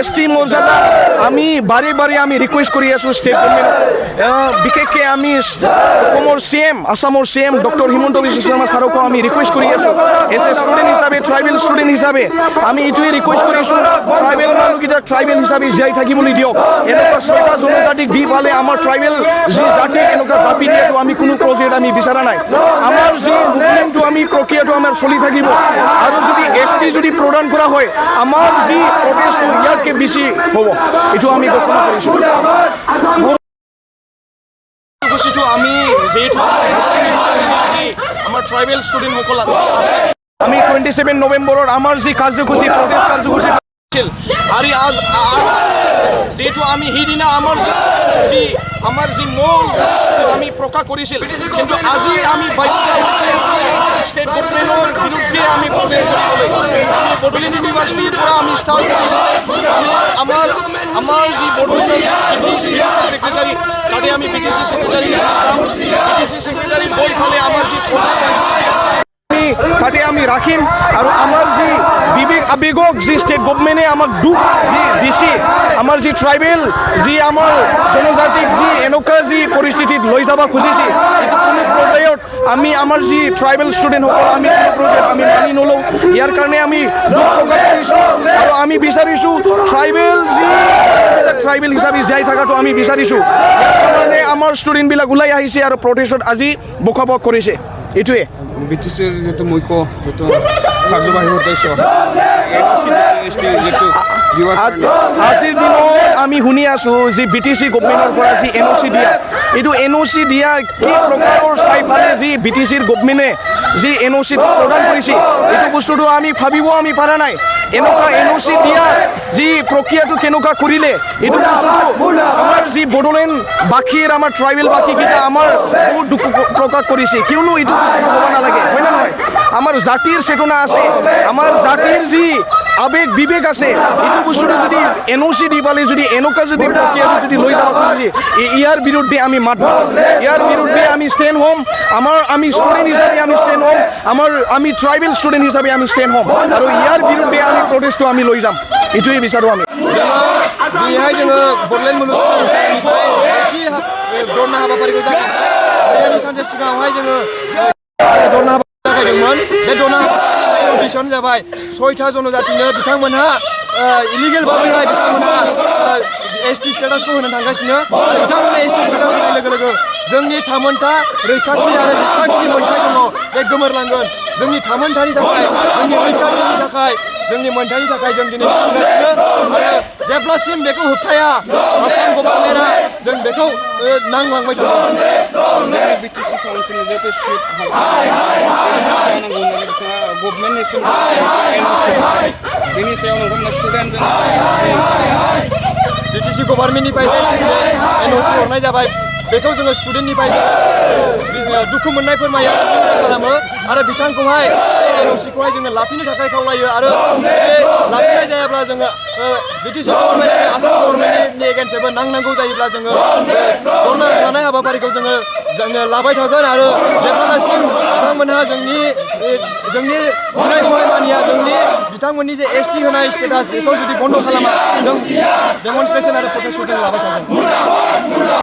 ST মৰ্যাদা আমি বাৰে বাৰে আমি ৰিকুয়েস্ট কৰি আছোঁ ষ্টেট গভৰ্ণমেণ্ট বিশেষকৈ আমি অসমৰ CM আসামৰ CM doctor Himanta Biswa Sarma ছাৰকো আমি ৰিকুৱেষ্ট কৰি আছোঁ এজ এ ষ্টুডেণ্ট হিচাপে ট্ৰাইবেল ষ্টুডেণ্ট হিচাপে আমি এইটোৱে ৰিকুৱেষ্ট কৰিছোঁ ট্ৰাইবেল মানুহকেইটাক ট্ৰাইবেল হিচাপে জীয়াই থাকিবলৈ দিয়ক এনেকুৱা 6টা জনজাতিক দি পালে আমাৰ ট্ৰাইবেল যি জাতিক এনেকুৱা জাপি দিয়াটো আমি কোনো প্ৰজেক্ট আমি বিচৰা নাই আমাৰ যি মুভমেণ্টটো আমি প্ৰক্ৰিয়াটো আমাৰ চলি থাকিব আৰু যদি ST যদি প্ৰদান কৰা হয় আমাৰ যি প্ৰটেষ্ট ইয়াতকৈ বেছি হ'ব এইটো আমি ঘোষণা কৰিছোঁ আমি যেহেতু আমাৰ ট্ৰাইবেল স্টুডেন্টসকল আমি 27 নৱেম্বৰৰ আমাৰ যি কাৰ্যসূচী প্ৰটেষ্ট কাৰ্যসূচী আছিল আৰু আজ যেহেতু আমি সেইদিনা আমাৰ যি মূল আমি প্ৰকাশ কৰিছিল কিন্তু আজি আমি ষ্টেট গভৰ্ণমেণ্টৰ বিৰুদ্ধে আমি প্ৰটেষ্ট কৰিবলৈ আমি বড়োলেণ্ড ইউনিভাৰ্চিটিৰ পৰা আমি ষ্টাৰ্ট আমাৰ যি বড়োলেণ্ড সেক্ৰেটাৰী তাতে আমি BTC সেক্ৰেটাৰী গৈ ফালে আমাৰ যি তাতে আমি ৰাখিম আৰু আমাৰ যি বিবেক আবেগক যি ষ্টেট গভৰ্ণমেণ্টে আমাক দুখ যি দিছে আমাৰ যি ট্ৰাইবেল যি আমাৰ জনজাতিক যি এনেকুৱা যি পৰিস্থিতিত লৈ যাব খুজিছে এইটো কোনো পৰ্যায়ত আমি আমাৰ যি ট্ৰাইবেল ষ্টুডেণ্টসকল আমি কোনো পৰ্যায়ত আমি মানি নলওঁ ইয়াৰ কাৰণে আমি দুখ প্ৰকাশ কৰিছোঁ আৰু আমি বিচাৰিছোঁ ট্ৰাইবেল হিচাপে জীয়াই থকাটো আমি বিচাৰিছোঁ ইয়াৰ কাৰণে আমাৰ ষ্টুডেণ্টবিলাক ওলাই আহিছে আৰু প্ৰটেষ্টত আজি বকাবক কৰিছে এইটোৱে BTCৰ যিটো মুখ্য যিটো কাৰ্যবাহী উদ্দেশ্য আজিৰ দিনত আমি শুনি আছোঁ যি BTC গভৰ্ণমেণ্টৰ পৰা যি NOC দিয়া এইটো NOC দিয়া কি প্ৰকাৰৰ চাই ফালে যি BTCৰ গভৰ্ণমেণ্টে যি NOC প্ৰদান কৰিছে এইটো বস্তুটো আমি ভাবিব আমি পৰা নাই এনেকুৱা NOC দিয়া যি প্ৰক্ৰিয়াটো কেনেকুৱা কৰিলে এইটো বস্তুটো আমাৰ যি বড়োলেণ্ড বাসীৰ আমাৰ ট্ৰাইবেল বাসীকেইটা আমাৰ বহুত দুখ প্ৰকাশ কৰিছে কিয়নো এইটো বস্তুটো হ'ব নালাগে হয় নে নহয় আমাৰ জাতিৰ চেতনা আছে আমাৰ জাতিৰ যি আবেগ বিবেক আছে এইটো বস্তুটো যদি NOC দি পালে যদি এনেকুৱা যদি প্ৰক্ৰিয়াটো যদি লৈ যাব খুজিছে ইয়াৰ বিৰুদ্ধে আমি মাত ইয়াৰ বিৰুদ্ধে আমি ষ্টেণ্ড হ'ম আমি ষ্টুডেণ্ট হিচাপে আমি ষ্টেণ্ড হ'ম আমি ট্ৰাইবেল ষ্টুডেণ্ট হিচাপে আমি ষ্টেণ্ড হ'ম আৰু ইয়াৰ বিৰুদ্ধে আমি প্ৰটেষ্টটো আমি লৈ যাম এইটোৱে বিচাৰোঁ আমি दिनैहाय जोङो बड'लेण्ड मुलुगसोलोंसालिनिफ्राय धरना हाबाफारिखौ जागायदोंमोन सानसे सिगाङावहाय जोङो धरना हाबाफारि जागायदोंमोन बे धरना हाबाफारिनि उद्देश्यआनो जाबाय 6था जनजातिनो बिथांमोनहा इलिगेल भाबैहाय बिथांमोनहा ST स्टेटासखौ होनो थांगासिनो बिथांमोनहा ST स्टेटास होनाय लोगो लोगो जोंनि थामोनथा रैखाथि आरो जेसेबांखिनि मोन्थाय दङ बे गोमोरलांगोन जोंनि थामोनथानि थाखाय जोंनि रैखाथिनि थाखाय जोंनि मोन्थायनि थाखाय जों दिनै थांगासिनो आरो जेब्लासिम बेखौ होबथाया आसाम गभर्नमेन्टआ जों बेखौ नांलांबाय थागोन BTC काउन्सिलनि जिहेतु सिट जानांगौ होननानै बिथाङा गभर्नमेन्टनिसिम बेनि सायाव नोंथांमोना स्टुडेन्ट BTC गभर्नमेन्टनिफ्राय NOC हरनाय जाबाय बेखौ जोङो स्टुडेन्टनिफ्राय दुखु मोननाय फोरमायो खालामो आरो बिथांखौहाय NOCखौहाय जोङो लाफिनो थाखाय खावलायो आरो बे लाफिनाय जायाब्ला जोङो BTC गभर्नमेन्ट आसाम गभर्नमेन्टनि एगेन्स्टआवबो नांनांगौ जायोब्ला जोङो धरना लानाय हाबाफारिखौ जोङो लाबाय थागोन आरो जेब्लासिम बिथांमोनहा जोंनि बुंनायखौहाय मानिया जोंनि बिथांमोननि जे ST होनाय स्टेटास बेखौ जुदि बन्द खालामा जों डेमनस्ट्रेसन आरो प्रटेस्टखौ जों लाबाय थागोन